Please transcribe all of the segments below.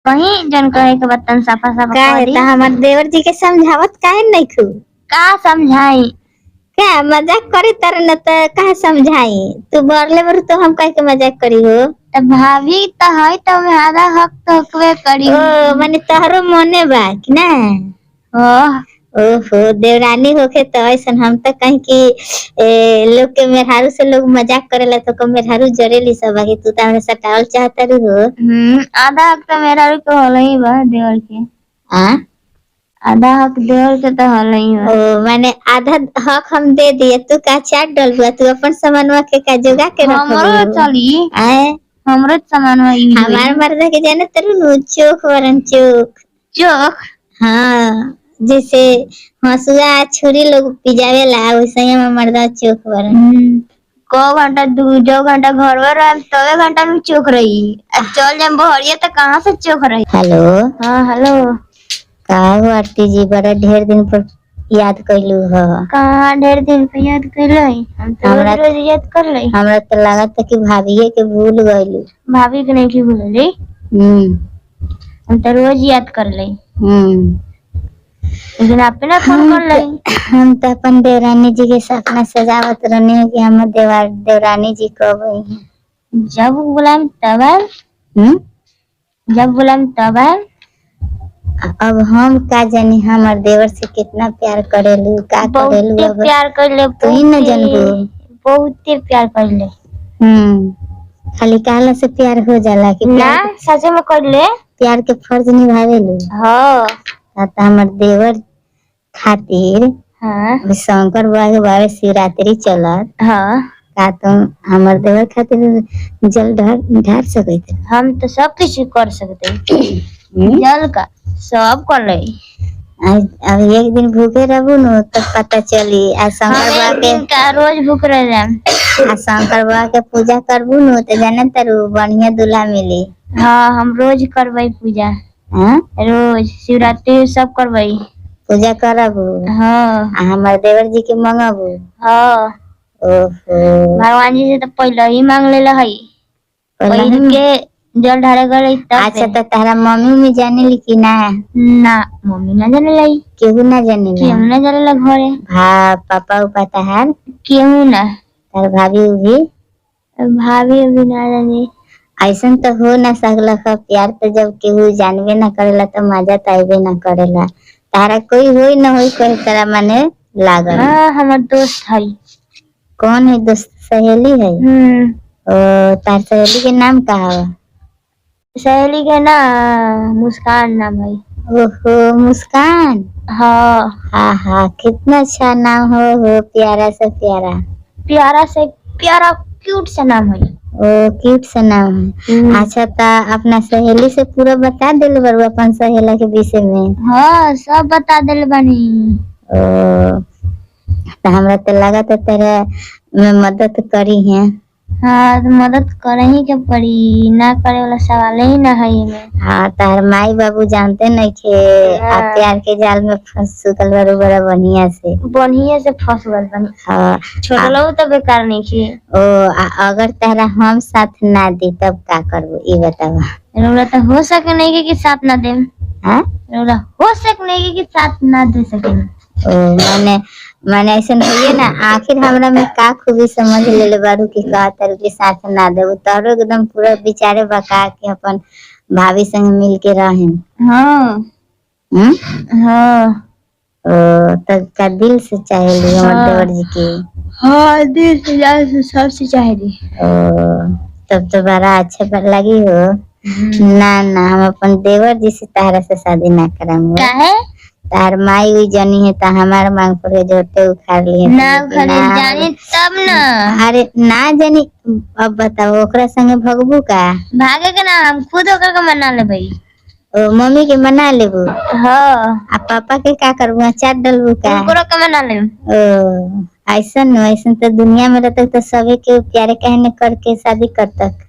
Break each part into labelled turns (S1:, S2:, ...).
S1: कहीं जन कहे के बतन साफा साफा
S2: का
S1: कह
S2: है
S1: दी।
S2: ता हमार देवर जी के समझावत काहे नहीं खू
S1: का समझाई?
S2: क्या मजाक करे तर न त काहे समझाई तू बरले बर तो हम काहे के मजाक करी हो।
S1: त भाभी त है त आधा हक तो हकवे करी।
S2: ओ माने तहरो मने बा कि ना।
S1: ओह
S2: ओहो देवरानी होके तो ऐसन हम तो कहीं कि लोग के मेहरारू से लोग मजाक करेला तो को मेहरारू जरेली सब आगे तू तो हमें सटावल चाहता रू हो।
S1: आधा हक तो मेरा को हल ही बा देवर के।
S2: आ
S1: आधा हक देवर के तो हल ही बा।
S2: ओ माने आधा हक हम दे दिए तू का चाट डलबा तू अपन सामानवा के का जोगा के रखबू।
S1: हमरो चली
S2: आए
S1: हमरो सामानवा यूज होई।
S2: हमार मर्द के जाने तरु नु चोक वरन चोक
S1: चोक
S2: हाँ जैसे हंसुआ छुरी लोग पिजावेला वैसे ही हमार मर्दा चोक वरन।
S1: को घंटा दो घंटा घर में रह तबे घंटा में चोक रही। चल जाम बहरिया तो कहाँ से चोक रही।
S2: हेलो
S1: हाँ हेलो
S2: का हो आरती जी बड़ा ढेर दिन पर याद कैलू ह।
S1: कहाँ ढेर दिन पे याद कैले हम तो
S2: हमरा
S1: रोज रोज याद कर ले।
S2: हमरा तो लागत कि भाभीए के भूल गइलू।
S1: भाभी के नहीं की भूलली हम तो रोज याद कर ले। लेकिन आप ना फोन कर ले।
S2: हम तो अपन देवरानी जी के सपना सजावत रहने कि हम देवरानी जी कब आई हैं।
S1: जब बुलाएं तब आए। जब बुलाएं तब आए।
S2: अब हम का जानी हमार देवर से कितना प्यार करेलू का करेलू।
S1: बहुत प्यार कर ले
S2: तू ही न जानबू।
S1: बहुत प्यार कर ले।
S2: खाली कहला से प्यार हो जाला कि
S1: ना सच में कर ले।
S2: प्यार के फर्ज निभावेलू।
S1: हाँ
S2: तो हमार देवर खातिर
S1: हाँ
S2: शंकर बाबा के बारे शिवरात्रि चलत।
S1: हाँ
S2: का तुम हमार देवर खातिर जल ढार सकते।
S1: हम तो सब कुछ कर सकते जल का सब कर ले।
S2: अब एक दिन भूखे रहबू न तब पता चली। आ शंकर बाबा के
S1: का रोज भूख रह जाए।
S2: आ शंकर बाबा के पूजा करबू न तो जाने तारू बढ़िया दूल्हा मिली।
S1: हाँ हम रोज करवाई पूजा। रोज शिवरात्रि सब करवाई
S2: पूजा करबू।
S1: हाँ
S2: हमार देवर जी के मंगबू।
S1: हाँ
S2: ओहो
S1: भगवान जी से तो पहले ही मांग लेला है पहले के जल ढारे गए तब।
S2: अच्छा तो तारा मम्मी में जाने ली कि ना।
S1: ना मम्मी ना जाने लाई।
S2: केहू ना जाने ला।
S1: केहू ना जाने ला घरे।
S2: पापा उपा तहार
S1: केहू ना।
S2: तार भाभी भी
S1: भाभी भी ना जाने।
S2: ऐसा तो हो ना सकला प्यार तो जब केहू जानबे ना करेला तो मजा तो आइबे ना करेला। तारा कोई होई ना होई कोई तरह माने लागल।
S1: हाँ हमार दोस्त है।
S2: कौन है दोस्त सहेली है। ओ तार सहेली के नाम का है।
S1: सहेली के ना मुस्कान नाम है।
S2: ओहो मुस्कान।
S1: हाँ
S2: हाँ हाँ कितना अच्छा नाम हो प्यारा से प्यारा।
S1: प्यारा से प्यारा क्यूट सा नाम है।
S2: ओ क्यूट सा नाम है। अच्छा ता अपना सहेली से पूरा बता दिल बरू अपन सहेला के विषय में। हाँ
S1: सब बता दिल बनी।
S2: ओ तो हमरा तो लगा था तेरा में मदद करी है।
S1: हाँ तो मदद करे ही के पड़ी ना करे वाला सवाल ही ना है में।
S2: हाँ तार माई बाबू जानते नहीं के प्यार के जाल में फंस चुकल बरू बड़ा बढ़िया से
S1: फंस गल बनी।
S2: हाँ
S1: छोड़लो तो बेकार नहीं की।
S2: ओ अगर तारा हम साथ ना दी तब का करबो ई बतावा।
S1: रोला तो हो सके नहीं कि साथ ना दे।
S2: हाँ
S1: रोला हो सके नहीं कि साथ ना दे सके।
S2: ओ माने ऐसा होइए ना आखिर हमरा में का खूबी समझ लेले बारू की का तारू के साथ ना देबो तारो एकदम पूरा विचारे बका के अपन भाभी संग मिल के रहे।
S1: हाँ हाँ
S2: ओ तब का दिल से चाहेली हमर देवर जी के।
S1: हाँ दिल से जान से सबसे चाहेली।
S2: ओ तब तो बड़ा अच्छा लगी हो। ना ना हम अपन देवर जी से तारा से शादी ना करांगे।
S1: काहे
S2: तार माई हुई जनी है ता हमार मांग पर जोटे उखाड़ लिए
S1: ना जाने तब ना।
S2: अरे ना जानी अब बताओ ओकरा संगे भगबू का।
S1: भागे के ना हम खुद ओकर के मना लेबै।
S2: ओ मम्मी के मना लेबू।
S1: हाँ
S2: आ पापा के का करबू चाट डलबू का।
S1: ओकरो के मना लेब।
S2: ओ ऐसा तो दुनिया में रहता तो सभी के प्यारे कहने करके शादी करतक।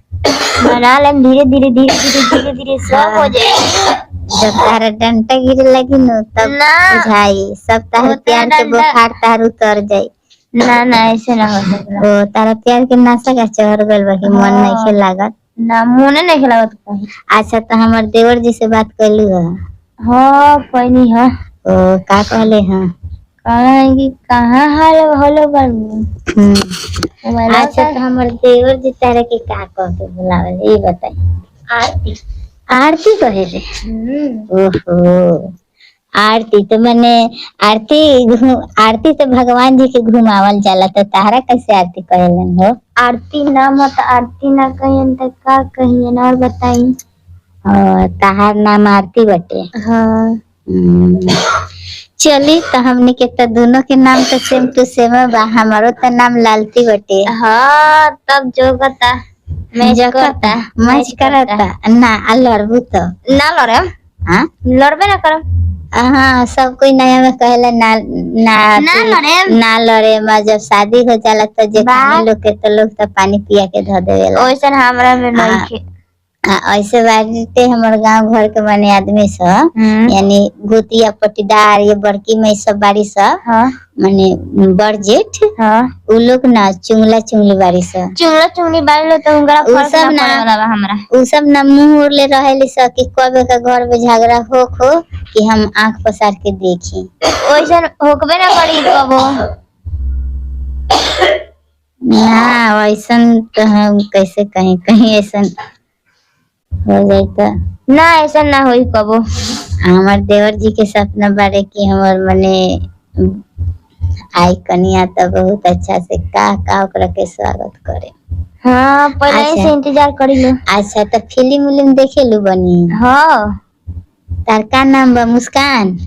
S1: मना लेब धीरे धीरे धीरे धीरे धीरे धीरे सब हो जाए।
S2: जब तारा डंटा गिरे लगी न तब बुझाई सब तार प्यार के बुखार तार उतर जाई। ना ना ऐसे ना हो सकला। ओ तारा प्यार के नशा का चढ़ गइल बा कि मन नहीं लागत।
S1: ना मुने नहीं खिलावत कहीं।
S2: अच्छा तो हमार देवर जी से बात कैलू है?
S1: हाँ पहनी है।
S2: ओ का कहले हैं?
S1: कहना है कि कहाँ हाल होलो बाबू।
S2: अच्छा तो हमार देवर जी तारा के का कह के बुलावल ये बताई।
S1: आरती।
S2: आरती कहे रे? ओहो आरती तो मैंने आरती तो भगवान जी के घुमावल जाला तो तारा कैसे आरती कहेलन हो?
S1: आरती ना मत आरती ना कहियन तो का कहियन और बताई।
S2: ताहार नाम आरती बटे?
S1: हाँ।
S2: चली तो हमने के तो दोनों के नाम तो सेम टू सेम बा। हमारो तो नाम लालती बटे।
S1: हाँ तब जो बता
S2: मैच करता ना लड़बू तो
S1: ना लड़े।
S2: हाँ
S1: लड़बे ना करम।
S2: हाँ सब कोई नया में कहला ना लड़े में जब शादी हो जाला तो जे लोग के तो लोग तो पानी पिया के धो देवेला।
S1: ओइसन हमरा में नहीं
S2: ऐसे बाटे हमारे गांव घर के माने आदमी सब यानी गोतिया पटीदार ये बड़की में सब बारी सब माने बड़ जेठ उ लोग ना चुंगला चुंगली बारी सब
S1: चुंगला चुंगली बारी लो तो उनका फर्क ना पड़ेला बा हमरा।
S2: उ सब ना मुंह ओरले रहेली सब कि कबे का घर में झगड़ा हो कि हम आंख पसार के देखी।
S1: ओइसन होकबे ना करी कबो
S2: ना वैसन तो हम कैसे कहीं कहीं ऐसा हो जाता
S1: ना ऐसा ना होई कबो।
S2: हमार देवर जी के सपना बारे की हमार मने आई कनिया तो बहुत अच्छा से का ओकरा के स्वागत करे।
S1: हाँ पहले से इंतजार करी लो।
S2: अच्छा तो फिल्म उलिम देखे लू बनी?
S1: हाँ।
S2: तार का नाम बा? मुस्कान?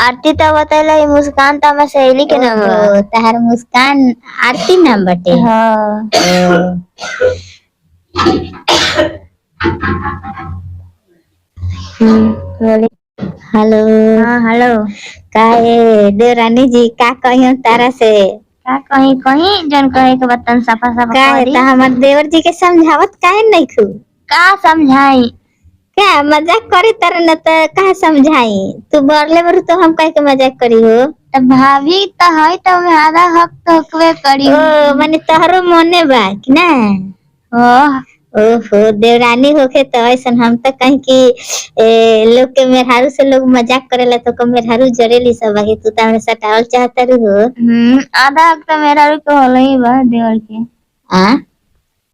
S1: आरती तो बतैला मुस्कान तो हमार सहेली के नाम बा।
S2: तार मुस्कान आरती नाम बटे?
S1: हाँ।
S2: हेलो।
S1: हाँ हेलो।
S2: काहे देवरानी जी का कहियो तारा से?
S1: का कहीं जन कहे के बतन सफा सफा
S2: काहे त हमार देवर जी के समझावत काहे नहीं खू?
S1: का समझाई?
S2: क्या मजाक करे तर न त का समझाई? तू बरले बरू तो हम कह के मजाक करी हो?
S1: त भाभी त है त में आधा हक तो हकवे करी।
S2: ओ माने तहरो मने बा कि ना? ओहो देवरानी होके तो ऐसन हम तो कहीं की लोग के मेहरारू से लोग मजाक करेला तो को मेहरारू जरेली सब बाकी तू त हमें सटावल चाहता रू हो।
S1: आधा हक तो मेहरारू के होले ही बा देवर के।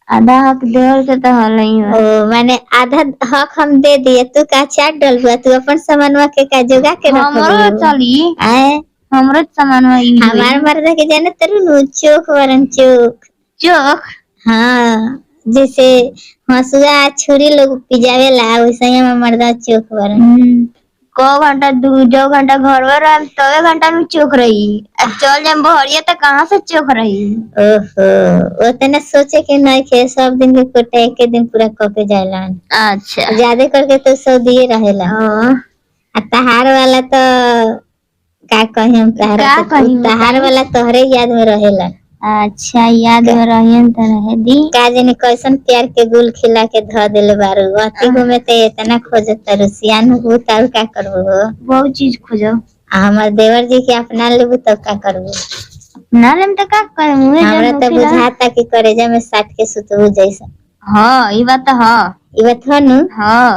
S1: आधा हक देवर के तो होले ही बा। ओ माने आधा हक हम दे दिए तू का चाट डलबा तू अपन सामानवा के का जोगा के रख। हमरो चली हमरो सामानवा यूज
S2: हमार मर्दा के जाने तरु नु चोक वरन चोक। हाँ जैसे हंसुआ छुरी लोग पिजावेला वैसे ही हम मर्दा चोक वरन।
S1: को घंटा दो घंटा घर में रह तबे घंटा में चोक रही। चल जाम बहरिया तो कहाँ से चोक रही।
S2: ओहो उतना सोचे के नहीं खे सब दिन के कोटे एक दिन पूरा करके जाएला।
S1: अच्छा
S2: ज्यादा करके तो सब दिए रहेला। तहार वाला तो का कहीं हम तहार वाला तोहरे याद में रहेला।
S1: अच्छा याद में रहियन त रहे दी।
S2: का जाने कैसन प्यार के गुल खिला के ध देले बारू अति को में ते इतना खोजत रुसियान हो ताऊ का करबो?
S1: बहुत चीज खोजो।
S2: हमार देवर जी के अपना लेबू तब का करबो?
S1: ना लेम त का करबो?
S2: हमरा त बुझाता कि करेजा में साट के सुतबू जैसा।
S1: हां ई बात हां।
S2: ई बात है नु?
S1: हां।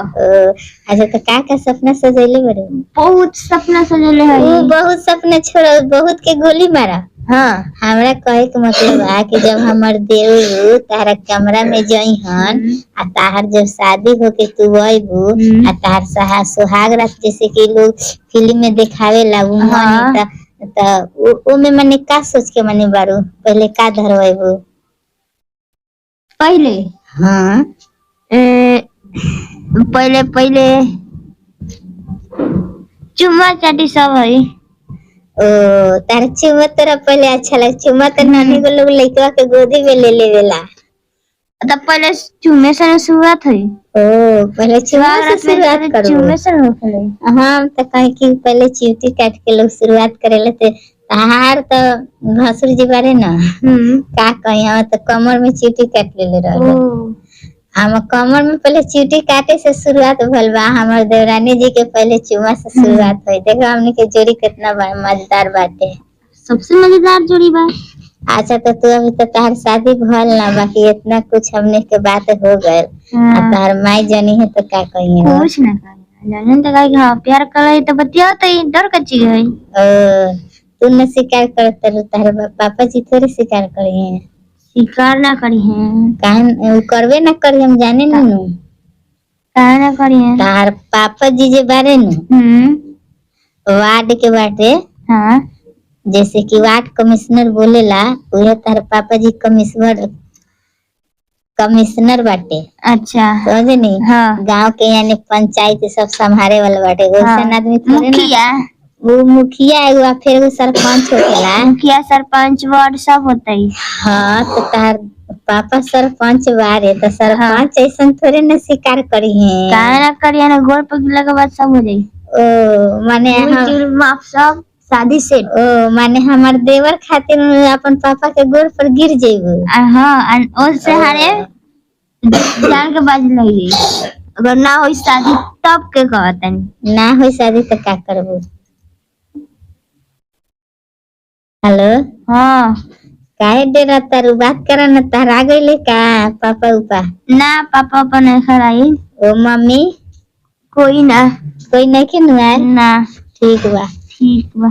S2: अच्छा तो का सपना सजेले बरे?
S1: बहुत सपना सजेले है।
S2: बहुत सपना छोड़ा बहुत के गोली मारा। हाँ हमरा कहे के मतलब है कि जब हमार देवर तारा कमरा में जई हन आ ताहर जब शादी होके तू आइबू आ ताहर सुहाग रात जैसे कि लोग फिल्म में दिखावे ला उ माने त ओ में माने का सोच के माने बारू पहले का धरवाइबू?
S1: पहले
S2: हाँ
S1: पहले चुम्मा चाटी सब है।
S2: ओ तार चुम्मा तेरा पहले अच्छा लगे? चुम्मा तो नानी को लोग लइकवा के गोदी में ले लेवेला।
S1: तब पहले चुम्मे से शुरुआत है।
S2: ओ पहले चुम्मा से शुरुआत करो।
S1: चुम्मे से होखेले।
S2: हां त कहीं कि पहले चिवटी काट के लोग शुरुआत करेले थे। ताहार तो भसुर जी बारे ना का कहीं हम तो कमर में चिवटी काट लेले रहले। हम कमर में पहले चिवटी काटे से शुरुआत भइल बा। हमार देवरानी जी के पहले चुम्मा से शुरुआत हुई। देखो हमने के जोड़ी कितना मजेदार बाटे।
S1: सबसे मजेदार जोड़ी बा।
S2: अच्छा तो तू अभी तो तार शादी भल ना, बाकी इतना कुछ हमने के बात हो गए। तार माई जनी है तो का कहिए
S1: कुछ ना कहे जाने तो कहे हाँ प्यार करे तो बतिया तो डर का चीज है।
S2: तू न शिकार करत रह, तार पापा जी थोड़े शिकार करिए।
S1: शिकार ना करी है
S2: काहे करवे ना करी, हम जाने नु।
S1: काहे ना करी है
S2: तार पापा जी जे बारे नु वार्ड के बाटे।
S1: हाँ
S2: जैसे कि वार्ड कमिश्नर बोलेला, उहे तार पापा जी कमिश्नर बाटे।
S1: अच्छा
S2: समझे नी।
S1: हाँ
S2: गांव के यानी पंचायत सब संभाले वाला बाटे। वैसन आदमी थोड़े ना।
S1: मुखिया
S2: वो मुखिया है, फिर वो सरपंच होखेला।
S1: मुखिया सरपंच वार्ड सब होता है।
S2: हाँ तो तार पापा सरपंच बारे तो सरपंच ऐसा थोड़े ना शिकार करी है।
S1: काहे ना करिए ना, गोड़ पर गिरला के बाद सब हो जाई।
S2: माने
S1: माफ सब शादी से
S2: माने हमार देवर खातिर अपन पापा के गोड़ पर गिर जेबू।
S1: हाँ उससे हारे जान के बाज लगी अगर ना हो शादी तब के कहतनी।
S2: ना हो शादी तो का करबू। हेलो
S1: हाँ
S2: काहे डेरा तारू, बात करा ना। तार आ गइले का पापा उपा?
S1: ना पापा अपन खराई।
S2: ओ मम्मी
S1: कोई ना,
S2: कोई नहीं के नुआ
S1: ना
S2: ठीक बा।
S1: ठीक बा।